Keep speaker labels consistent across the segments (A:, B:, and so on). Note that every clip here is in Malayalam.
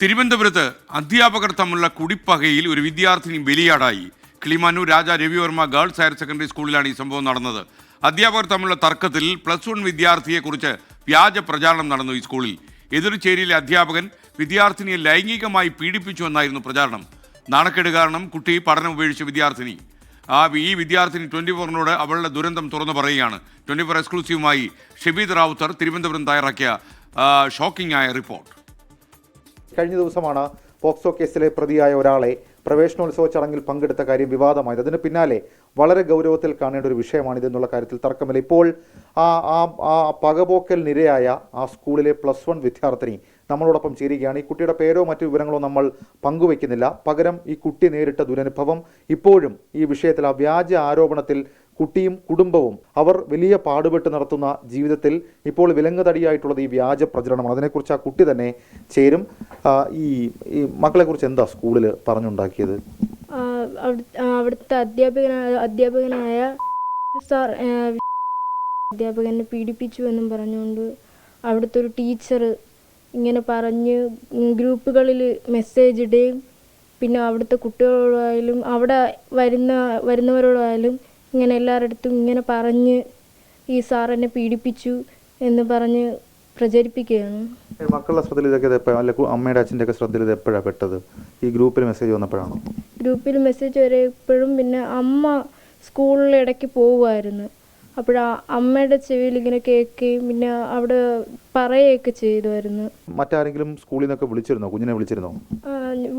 A: തിരുവനന്തപുരത്ത് അധ്യാപകർ തമ്മിലുള്ള കുടിപ്പകയിൽ ഒരു വിദ്യാർത്ഥിനി ബലിയാടായി. കിളിമാനൂർ രാജ രവിവർമ്മ ഗേൾസ് ഹയർ സെക്കൻഡറി സ്കൂളിലാണ് ഈ സംഭവം നടന്നത്. അധ്യാപകർ തമ്മിലുള്ള തർക്കത്തിൽ +1 വിദ്യാർത്ഥിയെക്കുറിച്ച് വ്യാജ പ്രചാരണം നടന്നു. ഈ സ്കൂളിൽ എതിർചേരിയിലെ അധ്യാപകൻ വിദ്യാർത്ഥിനിയെ ലൈംഗികമായി പീഡിപ്പിച്ചുവെന്നായിരുന്നു പ്രചാരണം. നാണക്കേട് കാരണം കുട്ടി പഠനം ഉപേക്ഷിച്ച വിദ്യാർത്ഥിനി ഈ വിദ്യാർത്ഥിനി 24-നോട് അവളുടെ ദുരന്തം തുറന്നു പറയുകയാണ്. 24 എക്സ്ക്ലൂസീവുമായി ഷെബീദ് റാവുത്തർ തിരുവനന്തപുരം തയ്യാറാക്കിയ ഷോക്കിംഗ് ആയ റിപ്പോർട്ട്.
B: കഴിഞ്ഞ ദിവസമാണ് പോക്സോ കേസിലെ പ്രതിയായ ഒരാളെ പ്രവേശനോത്സവ ചടങ്ങിൽ പങ്കെടുത്ത കാര്യം വിവാദമായത്. അതിന് പിന്നാലെ വളരെ ഗൗരവത്തിൽ കാണേണ്ട ഒരു വിഷയമാണിതെന്നുള്ള കാര്യത്തിൽ തർക്കമില്ല. ഇപ്പോൾ ആ പകപോക്കലിനിരയായ ആ സ്കൂളിലെ +1 വിദ്യാർത്ഥിനി നമ്മളോടൊപ്പം ചേരുകയാണ്. ഈ കുട്ടിയുടെ പേരോ മറ്റു വിവരങ്ങളോ നമ്മൾ പങ്കുവയ്ക്കുന്നില്ല. പകരം ഈ കുട്ടി നേരിട്ട ദുരനുഭവം, ഇപ്പോഴും ഈ വിഷയത്തിൽ ആ വ്യാജ ആരോപണത്തിൽ കുട്ടിയും കുടുംബവും അവർ വലിയ പാടുപെട്ട് നടത്തുന്ന ജീവിതത്തിൽ ഇപ്പോൾ വിലങ്ങുതടിയായിട്ടുള്ളത് ഈ വ്യാജ പ്രചരണമാണ്. അതിനെക്കുറിച്ച് ആ കുട്ടി തന്നെ ചേരും. ഈ മക്കളെക്കുറിച്ച് എന്താ സ്കൂളിൽ പറഞ്ഞുണ്ടാക്കിയത്?
C: അവിടുത്തെ അധ്യാപകനായ സാർ അധ്യാപകനെ പീഡിപ്പിച്ചു എന്നും പറഞ്ഞുകൊണ്ട് അവിടുത്തെ ഒരു ടീച്ചർ ഇങ്ങനെ പറഞ്ഞ് ഗ്രൂപ്പുകളിൽ മെസ്സേജ് ഇടുകയും പിന്നെ അവിടുത്തെ കുട്ടികളോടായാലും അവിടെ വരുന്നവരോടായാലും ഇങ്ങനെ എല്ലാവരുടെ അടുത്തും ഇങ്ങനെ പറഞ്ഞ് ഈ സാർ എന്നെ പീഡിപ്പിച്ചു എന്ന് പറഞ്ഞ് പ്രചരിപ്പിക്കുകയാണ്.
B: മക്കളുടെ ശ്രദ്ധയിൽ ഇതൊക്കെ അല്ല അമ്മയുടെ അച്ഛൻ്റെ ഒക്കെ ശ്രദ്ധയിൽ ഇത് എപ്പോഴാണ് പെട്ടത്? ഈ ഗ്രൂപ്പിൽ മെസ്സേജ് വന്നപ്പോഴാണോ?
C: ഗ്രൂപ്പിൽ മെസ്സേജ് വരെപ്പോഴും പിന്നെ അമ്മ സ്കൂളിൽ ഇടയ്ക്ക് പോവുമായിരുന്നു. അപ്പോഴാ അമ്മയുടെ ചെവിയിൽ ഇങ്ങനെ കേൾക്കുകയും പിന്നെ അവിടെ പറയുകയൊക്കെ ചെയ്തുമായിരുന്നു.
B: മറ്റാരെങ്കിലും സ്കൂളിൽ നിന്നൊക്കെ വിളിച്ചിരുന്നോ? കുഞ്ഞിനെ വിളിച്ചിരുന്നോ?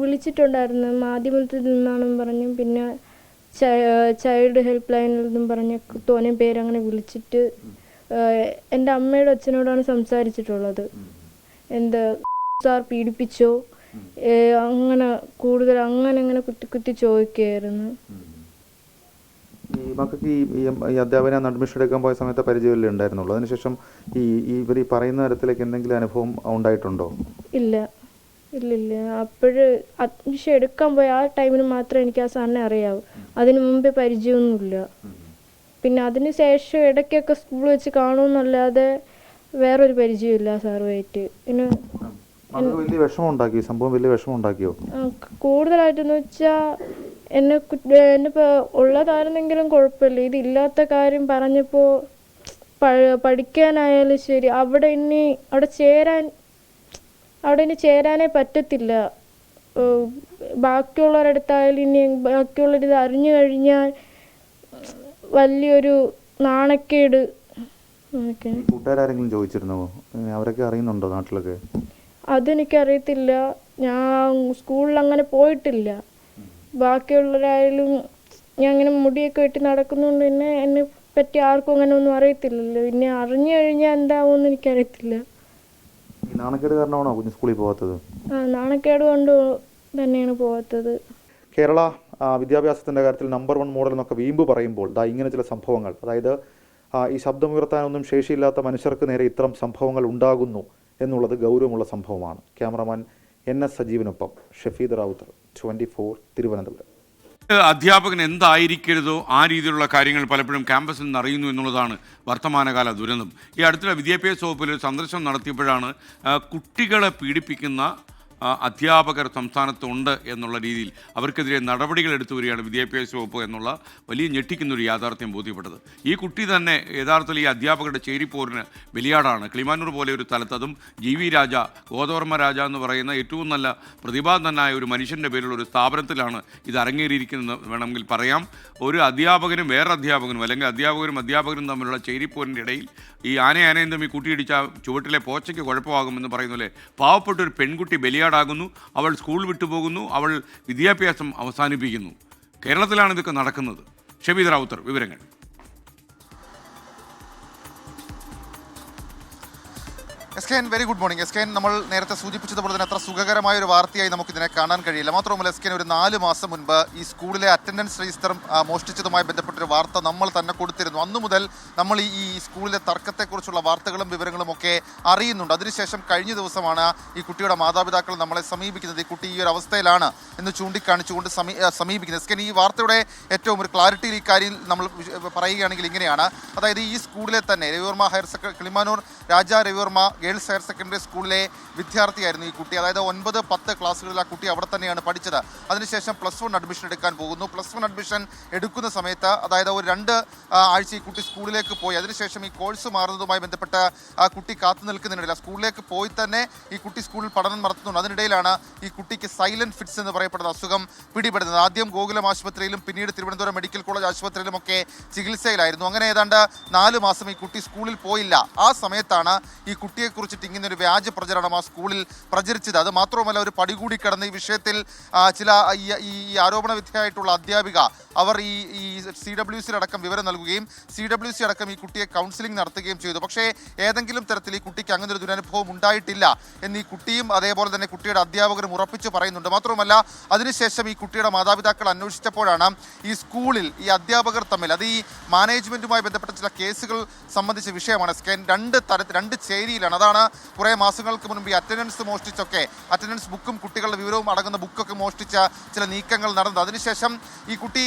C: വിളിച്ചിട്ടുണ്ടായിരുന്നു. മാധ്യമത്തിൽ നിന്നാണെന്ന് പറഞ്ഞു. പിന്നെ ചൈൽഡ് ഹെൽപ്പ് ലൈനിൽ നിന്നും പറഞ്ഞ തോനെ പേരങ്ങനെ വിളിച്ചിട്ട് എൻ്റെ അമ്മയുടെ അച്ഛനോടാണ് സംസാരിച്ചിട്ടുള്ളത്. എന്താ സാർ പീഡിപ്പിച്ചോ അങ്ങനെ കൂടുതൽ അങ്ങനെ കുത്തി ചോദിക്കുകയായിരുന്നു.
B: ഈ മക്കൾക്ക് ഈ അധ്യാപന അഡ്മിഷൻ എടുക്കാൻ പോയ സമയത്ത് പരിചയമല്ലേ ഉണ്ടായിരുന്നുള്ളൂ? അതിനുശേഷം ഇവർ ഈ പറയുന്ന തരത്തിലേക്ക് എന്തെങ്കിലും അനുഭവം ഉണ്ടായിട്ടുണ്ടോ?
C: ഇല്ല. അപ്പോഴ് അഡ്മിഷൻ എടുക്കാൻ പോയ ആ ടൈമിന് മാത്രമേ എനിക്ക് ആ സാറിനെ അറിയാവൂ. അതിന് മുമ്പേ പരിചയമൊന്നുമില്ല. പിന്നെ അതിന് ശേഷം ഇടയ്ക്കൊക്കെ സ്കൂൾ വെച്ച് കാണുമെന്നല്ലാതെ വേറൊരു പരിചയമില്ല സാറുമായിട്ട്. പിന്നെ
B: വലിയ വിഷമം ഉണ്ടാക്കി സംഭവം? വലിയ വിഷമം ഉണ്ടാക്കിയോ?
C: കൂടുതലായിട്ടെന്ന് വെച്ചാൽ എന്നെ ഇപ്പോൾ ഉള്ളതായിരുന്നെങ്കിലും കുഴപ്പമില്ല. ഇതില്ലാത്ത കാര്യം പറഞ്ഞപ്പോൾ പഠിക്കാനായാലും ശരി അവിടെ ഇനി ചേരാനേ പറ്റത്തില്ല. ബാക്കിയുള്ളവരടുത്തായാലും ഇനി ബാക്കിയുള്ളവരിത് അറിഞ്ഞു കഴിഞ്ഞാൽ വലിയൊരു നാണക്കേട്.
B: കൂട്ടുകാരെങ്കിലും ചോദിച്ചിരുന്നോ? അവരൊക്കെ അറിയുന്നുണ്ടോ നാട്ടിലൊക്കെ?
C: അതെനിക്കറിയത്തില്ല. ഞാൻ സ്കൂളിൽ അങ്ങനെ പോയിട്ടില്ല. ബാക്കിയുള്ളവരായാലും ഞാൻ അങ്ങനെ മുടിയൊക്കെ വെട്ടി നടക്കുന്നതുകൊണ്ട് തന്നെ എന്നെ പറ്റി ആർക്കും അങ്ങനെ ഒന്നും അറിയത്തില്ലല്ലോ. പിന്നെ അറിഞ്ഞു കഴിഞ്ഞാൽ എന്താവുമെന്ന് എനിക്കറിയത്തില്ല.
B: നാണക്കേട് കാരണമാണോ കുഞ്ഞ് സ്കൂളിൽ പോകാത്തത്?
C: നാണക്കേട് കൊണ്ട് തന്നെയാണ് പോകാത്തത്.
B: കേരള വിദ്യാഭ്യാസത്തിൻ്റെ കാര്യത്തിൽ നമ്പർ 1 മോഡൽ എന്നൊക്കെ വീമ്പ് പറയുമ്പോൾ ഇങ്ങനെ ചില സംഭവങ്ങൾ, അതായത് ഈ ശബ്ദമുയർത്താനൊന്നും ശേഷിയില്ലാത്ത മനുഷ്യർക്ക് നേരെ ഇത്തരം സംഭവങ്ങൾ ഉണ്ടാകുന്നു എന്നുള്ളത് ഗൗരവമുള്ള സംഭവമാണ്. ക്യാമറമാൻ NS സജീവനൊപ്പം ഷെഫീദ് റാവുത്തർ, 24 തിരുവനന്തപുരം.
A: അധ്യാപകൻ എന്തായിരിക്കരുതോ ആ രീതിയിലുള്ള കാര്യങ്ങൾ പലപ്പോഴും ക്യാമ്പസിൽ നിന്ന് അറിയുന്നു എന്നുള്ളതാണ് വർത്തമാനകാല ദുരന്തം. ഈ അടുത്തുള്ള വിദ്യാഭ്യാസ വകുപ്പിൽ ഒരു സന്ദർശനം നടത്തിയപ്പോഴാണ് കുട്ടികളെ പീഡിപ്പിക്കുന്ന അധ്യാപകർ സംസ്ഥാനത്തുണ്ട് എന്നുള്ള രീതിയിൽ അവർക്കെതിരെ നടപടികൾ എടുത്തു വരികയാണ് വിദ്യാഭ്യാസ വകുപ്പ് എന്നുള്ള വലിയ ഞെട്ടിക്കുന്നൊരു യാഥാർത്ഥ്യം ബോധ്യപ്പെട്ടത്. ഈ കുട്ടി തന്നെ യഥാർത്ഥത്തിൽ ഈ അധ്യാപകരുടെ ചേരിപ്പോരിന് ബലിയാടാണ്. കിളിമാനൂർ പോലെ ഒരു സ്ഥലത്ത്, അതും GV രാജ, ഗോദവർമ്മ രാജ എന്ന് പറയുന്ന ഏറ്റവും നല്ല പ്രതിഭാധനായ ഒരു മനുഷ്യൻ്റെ പേരിലുള്ള ഒരു സ്ഥാപനത്തിലാണ് ഇത് അരങ്ങേറിയിരിക്കുന്നത് വേണമെങ്കിൽ പറയാം. ഒരു അധ്യാപകനും വേറെ അധ്യാപകനും അല്ലെങ്കിൽ അധ്യാപകരും തമ്മിലുള്ള ചേരിപ്പോരിൻ്റെ ഇടയിൽ ഈ ആനയും തമ്മിൽ കൂട്ടിയിടിച്ച ചുവട്ടിലെ പോച്ചയ്ക്ക് കുഴപ്പമാകുമെന്ന് പറയുന്ന പോലെ പാവപ്പെട്ട ഒരു പെൺകുട്ടി ബലിയാടാകുന്നു. അവൾ സ്കൂൾ വിട്ടുപോകുന്നു. അവൾ വിദ്യാഭ്യാസം അവസാനിപ്പിക്കുന്നു. കേരളത്തിലാണ് ഇതൊക്കെ നടക്കുന്നത്. ഷെബീദ് റാവുത്തർ, വിവരങ്ങൾ.
D: SKN, very good morning. SKN, നമ്മൾ നേരത്തെ സൂചിപ്പിച്ചതുപോലെ തന്നെ അത്ര സുഖകരമായ ഒരു വാർത്തയായി നമുക്കിതിനെ കാണാൻ കഴിയില്ല. മാത്രമല്ല SKN, ഒരു 4 മാസം മുൻപ് ഈ സ്കൂളിലെ അറ്റൻഡൻസ് രജിസ്റ്റർ മോഷ്ടിച്ചതുമായി ബന്ധപ്പെട്ടൊരു വാർത്ത നമ്മൾ തന്നെ കൊടുത്തിരുന്നു. അന്നു മുതൽ നമ്മൾ ഈ സ്കൂളിലെ തർക്കത്തെക്കുറിച്ചുള്ള വാർത്തകളും വിവരങ്ങളും ഒക്കെ അറിയുന്നുണ്ട്. അതിനുശേഷം കഴിഞ്ഞ ദിവസമാണ് ഈ കുട്ടിയുടെ മാതാപിതാക്കൾ നമ്മളെ സമീപിക്കുന്നത്. ഈ കുട്ടി ഈ ഒരു അവസ്ഥയിലാണ് എന്ന് ചൂണ്ടിക്കാണിച്ചുകൊണ്ട് സമീപിക്കുന്നത്. SKN, ഈ വാർത്തയുടെ ഏറ്റവും ഒരു ക്ലാരിറ്റിയിൽ ഈ കാര്യം നമ്മൾ പറയുകയാണെങ്കിൽ ഇങ്ങനെയാണ്. അതായത് ഈ സ്കൂളിലെ തന്നെ രവിവർമ്മ കിളിമാനൂർ രാജ രവിവർമ്മ ഗേൾസ് ഹയർ സെക്കൻഡറി സ്കൂളിലെ വിദ്യാർത്ഥിയായിരുന്നു ഈ കുട്ടി. അതായത് 9, 10 ക്ലാസ്സുകളിൽ ആ കുട്ടി അവിടെ തന്നെയാണ് പഠിച്ചത്. അതിനുശേഷം +1 അഡ്മിഷൻ എടുക്കാൻ പോകുന്നു. +1 അഡ്മിഷൻ എടുക്കുന്ന സമയത്ത് അതായത് ഒരു 2 ആഴ്ച ഈ കുട്ടി സ്കൂളിലേക്ക് പോയി. അതിനുശേഷം ഈ കോഴ്സ് മാറുന്നതുമായി ബന്ധപ്പെട്ട് ആ കുട്ടി കാത്തു നിൽക്കുന്നതിനിടയിൽ സ്കൂളിലേക്ക് പോയി തന്നെ ഈ കുട്ടി സ്കൂളിൽ പഠനം നടത്തുന്നുണ്ട്. അതിനിടയിലാണ് ഈ കുട്ടിക്ക് സൈലന്റ് ഫിറ്റ്സ് എന്ന് പറയപ്പെടുന്ന അസുഖം പിടിപെടുന്നത്. ആദ്യം ഗോകുലം ആശുപത്രിയിലും പിന്നീട് തിരുവനന്തപുരം മെഡിക്കൽ കോളേജ് ആശുപത്രിയിലുമൊക്കെ ചികിത്സയിലായിരുന്നു. അങ്ങനെ ഏതാണ്ട് 4 മാസം ഈ കുട്ടി സ്കൂളിൽ പോയില്ല. ആ സമയത്താണ് ഈ കുട്ടിയെക്കുറിച്ചിട്ട് ഇങ്ങനെ ഒരു വ്യാജ പ്രചരണം ആ സ്കൂളിൽ പ്രചരിച്ചത്. അത് മാത്രവുമല്ല, ഒരു പടി കൂടി കടന്ന് ഈ വിഷയത്തിൽ ചില ഈ ആരോപണ വിധേയമായിട്ടുള്ള അധ്യാപിക അവർ ഈ CWC അടക്കം വിവരം നൽകുകയും CWC അടക്കം ഈ കുട്ടിയെ കൗൺസിലിംഗ് നടത്തുകയും ചെയ്തു. പക്ഷേ ഏതെങ്കിലും തരത്തിൽ ഈ കുട്ടിക്ക് അങ്ങനെ ഒരു ദുരനുഭവം ഉണ്ടായിട്ടില്ല എന്ന് ഈ കുട്ടിയും അതേപോലെ തന്നെ കുട്ടിയുടെ അധ്യാപകരും ഉറപ്പിച്ച് പറയുന്നുണ്ട്. മാത്രവുമല്ല, അതിനുശേഷം ഈ കുട്ടിയുടെ മാതാപിതാക്കൾ അന്വേഷിച്ചപ്പോഴാണ് ഈ സ്കൂളിൽ ഈ അധ്യാപകർ തമ്മിൽ അത് ഈ മാനേജ്മെന്റുമായി ബന്ധപ്പെട്ട ചില കേസുകൾ സംബന്ധിച്ച വിഷയമാണ്. രണ്ട് ചേരിയിലാണ്. അതാണ് കുറേ മാസങ്ങൾക്ക് മുൻപ് ഈ അറ്റൻഡൻസ് മോഷ്ടിച്ചൊക്കെ അറ്റൻഡൻസ് ബുക്കും കുട്ടികളുടെ വിവരവും അടങ്ങുന്ന ബുക്കൊക്കെ മോഷ്ടിച്ച ചില നീക്കങ്ങൾ നടന്നത്. അതിനുശേഷം ഈ കുട്ടി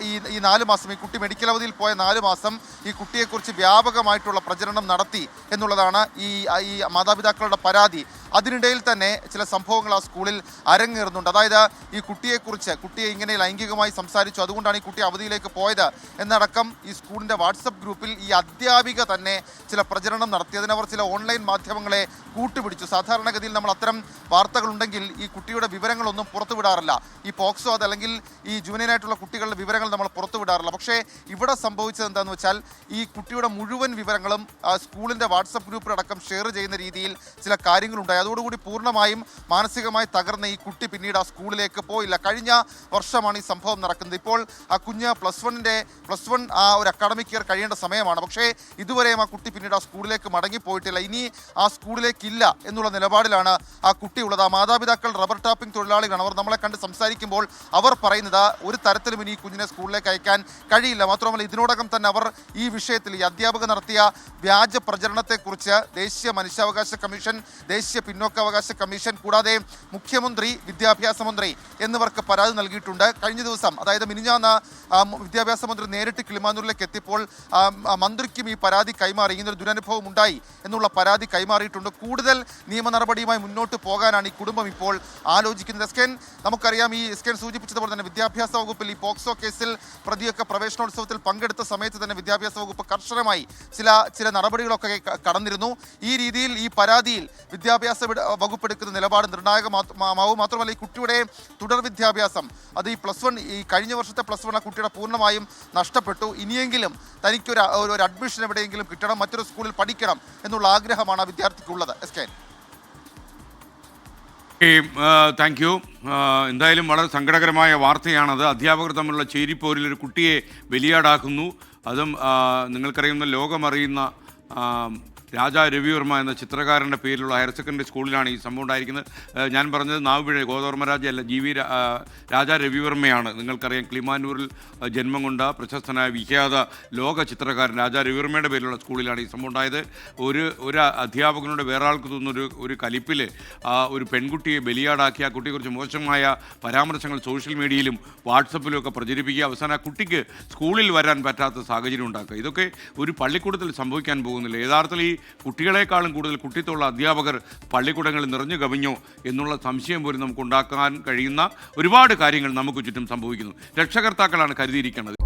D: ഈ 4 മാസം ഈ കുട്ടി മെഡിക്കൽ അവധിയിൽ പോയ 4 മാസം ഈ കുട്ടിയെക്കുറിച്ച് വ്യാപകമായിട്ടുള്ള പ്രചരണം നടത്തി എന്നുള്ളതാണ് ഈ മാതാപിതാക്കളുടെ പരാതി. അതിനിടയിൽ തന്നെ ചില സംഭവങ്ങൾ ആ സ്കൂളിൽ അരങ്ങേറുന്നുണ്ട്. അതായത് ഈ കുട്ടിയെ ഇങ്ങനെ ലൈംഗികമായി സംസാരിച്ചു, അതുകൊണ്ടാണ് ഈ കുട്ടി അവധിയിലേക്ക് പോയത് എന്നടക്കം ഈ സ്കൂളിൻ്റെ വാട്സപ്പ് ഗ്രൂപ്പിൽ ഈ അധ്യാപിക തന്നെ ചില പ്രചരണം നടത്തി. അതിനവർ ചില ഓൺലൈൻ മാധ്യമങ്ങളെ കൂട്ടുപിടിച്ചു. സാധാരണഗതിയിൽ നമ്മൾ അത്തരം വാർത്തകളുണ്ടെങ്കിൽ ഈ കുട്ടിയുടെ വിവരങ്ങളൊന്നും പുറത്തുവിടാറില്ല. ഈ പോക്സോ അതല്ലെങ്കിൽ ഈ ജൂനിയറായിട്ടുള്ള കുട്ടികളുടെ വിവരങ്ങൾ നമ്മൾ പുറത്തുവിടാറില്ല. പക്ഷേ ഇവിടെ സംഭവിച്ചത് എന്താണെന്ന് വെച്ചാൽ ഈ കുട്ടിയുടെ മുഴുവൻ വിവരങ്ങളും സ്കൂളിൻ്റെ വാട്സപ്പ് ഗ്രൂപ്പിലടക്കം ഷെയർ ചെയ്യുന്ന രീതിയിൽ ചില കാര്യങ്ങളുണ്ടായി. അതോടുകൂടി പൂർണ്ണമായും മാനസികമായി തകർന്ന ഈ കുട്ടി പിന്നീട് ആ സ്കൂളിലേക്ക് പോയില്ല. കഴിഞ്ഞ വർഷമാണ് ഈ സംഭവം നടക്കുന്നത്. ഇപ്പോൾ ആ കുഞ്ഞ് +1 ആ ഒരു അക്കാഡമിക് ഇയർ കഴിയേണ്ട സമയമാണ്. പക്ഷേ ഇതുവരെയും ആ കുട്ടി പിന്നീട് ആ സ്കൂളിലേക്ക് മടങ്ങിപ്പോയിട്ടില്ല. ഇനി ആ സ്കൂളിലേക്കില്ല എന്നുള്ള നിലപാടിലാണ് ആ കുട്ടിയുള്ളത്. ആ മാതാപിതാക്കൾ റബ്ബർ ടാപ്പിംഗ് തൊഴിലാളികളാണ്. അവർ നമ്മളെ കണ്ട് സംസാരിക്കുമ്പോൾ അവർ പറയുന്നത് ഒരു തരത്തിലും ഇനി ഈ കുഞ്ഞിനെ സ്കൂളിലേക്ക് അയക്കാൻ കഴിയില്ല. മാത്രമല്ല, ഇതിനോടകം തന്നെ അവർ ഈ വിഷയത്തിൽ ഈ അധ്യാപകർ നടത്തിയ വ്യാജ പ്രചരണത്തെക്കുറിച്ച് ദേശീയ മനുഷ്യാവകാശ കമ്മീഷൻ, ദേശീയ പിന്നോക്കാവകാശ കമ്മീഷൻ, കൂടാതെ മുഖ്യമന്ത്രി, വിദ്യാഭ്യാസ മന്ത്രി എന്നിവർക്ക് പരാതി നൽകിയിട്ടുണ്ട്. കഴിഞ്ഞ ദിവസം, അതായത് മിനിഞ്ഞാന്ന് വിദ്യാഭ്യാസ മന്ത്രി നേരിട്ട് കിളിമാനൂരിലേക്ക് എത്തിയപ്പോൾ മന്ത്രിക്കും ഈ പരാതി കൈമാറി. ഇങ്ങനൊരു ദുരനുഭവം ഉണ്ടായി എന്നുള്ള പരാതി കൈമാറിയിട്ടുണ്ട്. കൂടുതൽ നിയമ നടപടിയുമായി മുന്നോട്ട് പോകാനാണ് ഈ കുടുംബം ഇപ്പോൾ ആലോചിക്കുന്നത്. നമുക്കറിയാം, ഈ എസ്കെൻ സൂചിപ്പിച്ചതുപോലെ തന്നെ വിദ്യാഭ്യാസ വകുപ്പിൽ ഈ പോക്സോ കേസിൽ പ്രതിയൊക്കെ പ്രവേശനോത്സവത്തിൽ പങ്കെടുത്ത സമയത്ത് തന്നെ വിദ്യാഭ്യാസ വകുപ്പ് കർശനമായി ചില നടപടികളൊക്കെ കടന്നിരുന്നു. ഈ രീതിയിൽ ഈ പരാതിയിൽ വിദ്യാഭ്യാസ വകുപ്പ് എടുക്കുന്ന നിലപാട് നിർണായകമാവും. മാത്രമല്ല, ഈ കുട്ടിയുടെ തുടർ വിദ്യാഭ്യാസം അത് ഈ കഴിഞ്ഞ വർഷത്തെ +1 ആ കുട്ടിയുടെ പൂർണ്ണമായും നഷ്ടപ്പെട്ടു. ഇനിയെങ്കിലും തനിക്കൊരു അഡ്മിഷൻ എവിടെയെങ്കിലും കിട്ടണം, മറ്റൊരു സ്കൂളിൽ പഠിക്കണം എന്നുള്ള ആഗ്രഹമാണ് ആ വിദ്യാർത്ഥിക്കുള്ളത്.
A: Thank you. എന്തായാലും വളരെ സങ്കടകരമായ വാർത്തയാണത്. അധ്യാപകർ തമ്മിലുള്ള ചേരിപ്പോരിൽ ഒരു കുട്ടിയെ ബലിയാടാക്കുന്നു. അതും നിങ്ങൾക്കറിയുന്ന ലോകമറിയുന്ന രാജാ രവിവർമ്മ എന്ന ചിത്രകാരൻ്റെ പേരിലുള്ള ഹയർ സെക്കൻഡറി സ്കൂളിലാണ് ഈ സംഭവം ഉണ്ടായിരിക്കുന്നത്. ഞാൻ പറഞ്ഞത് നാവുപിഴ ഗോതവർമ്മരാജ അല്ല, രാജാ രവിവർമ്മയാണ്. നിങ്ങൾക്കറിയാം, കിളിമാനൂരിൽ ജന്മം കൊണ്ട പ്രശസ്തനായ വിഖ്യാത ലോക ചിത്രകാരൻ രാജാ രവിവർമ്മയുടെ പേരിലുള്ള സ്കൂളിലാണ് ഈ സംഭവം ഉണ്ടായത്. ഒരു അധ്യാപകനോട് വേറെ ആൾക്ക് തോന്നുന്ന ഒരു കലിപ്പിൽ ഒരു പെൺകുട്ടിയെ ബലിയാടാക്കി ആ കുട്ടിയെക്കുറിച്ച് മോശമായ പരാമർശങ്ങൾ സോഷ്യൽ മീഡിയയിലും വാട്സപ്പിലും ഒക്കെ പ്രചരിപ്പിക്കുക, അവസാനം ആ കുട്ടിക്ക് സ്കൂളിൽ വരാൻ പറ്റാത്ത സാഹചര്യം ഉണ്ടാക്കുക. ഇതൊക്കെ ഒരു പള്ളിക്കൂടത്തിൽ സംഭവിക്കാൻ പോകുന്നില്ല. യഥാർത്ഥത്തിൽ ഈ കുട്ടികളെക്കാളും കൂടുതൽ കുട്ടിത്വമുള്ള അധ്യാപകർ പള്ളിക്കൂടങ്ങളിൽ നിറഞ്ഞു കവിഞ്ഞോ എന്നുള്ള സംശയം പോലും നമുക്ക് ഉണ്ടാക്കാൻ കഴിയുന്ന ഒരുപാട് കാര്യങ്ങൾ നമുക്ക് ചുറ്റും സംഭവിക്കുന്നു. രക്ഷകർത്താക്കളാണ് കരുതിയിരിക്കുന്നത്.